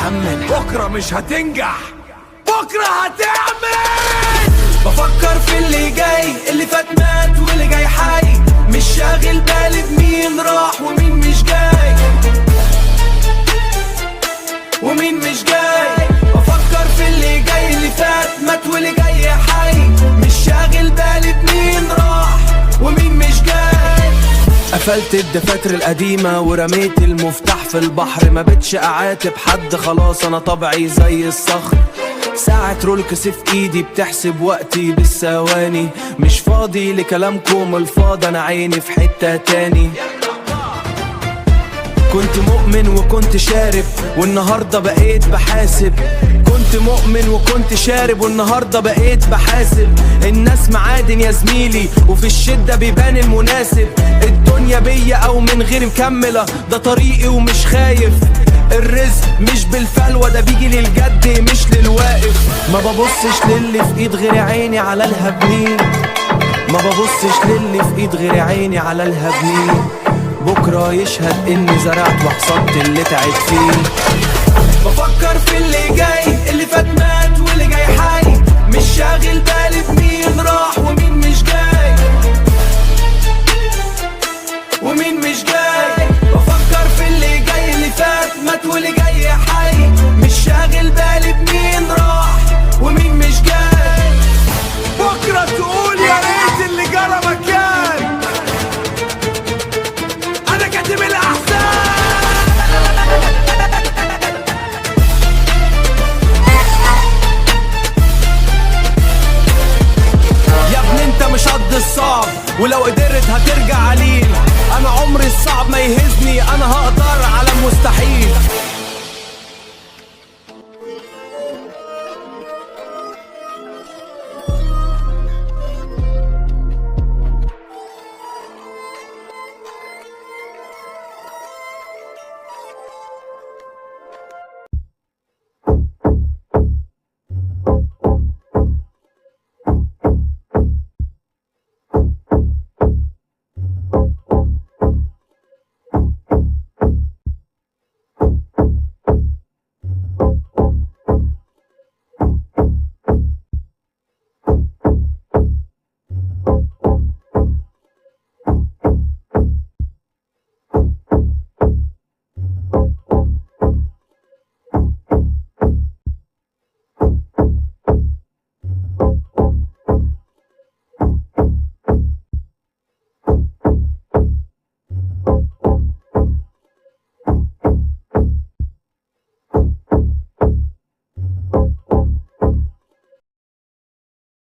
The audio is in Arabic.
مأمن بكرة مش هتنجح، بكرة هتعمل. بفكر في اللي جاي، اللي فات مات واللي جاي حي، مش شاغل بالي بمين راح ومين مش جاي ومين مش جاي. بفكر في اللي جاي، اللي فات مات واللي جاي حي، مش شاغل بالي بمين راح ومين مش جاي. قفلت الدفاتر القديمة ورميت المفتاح في البحر، ما بقتش اعاتب حد خلاص انا طبعي زي الصخر. ساعة رولكس في ايدي بتحسب وقتي بالثواني، مش فاضي لكلامكم الفاضي انا عيني في حتة تاني. كنت مؤمن وكنت شارب والنهاردة بقيت بحاسب، كنت مؤمن وكنت شارب والنهاردة بقيت بحاسب. الناس معادن يا زميلي وفي الشدة بيبان المناسب، الدنيا بيا او من غير مكملة ده طريقي ومش خايف. الرزق مش بالفلوى ده بيجي للجد مش للواقف. ما ببصش للي في ايد غير عيني على الهبنين، ما ببصش للي في ايد غير عيني على الهبنين. بكرة يشهد اني زرعت وحصدت اللي تعبت فيه. بفكر في اللي جاي، اللي فات مات واللي جاي حي، مش شاغل بالي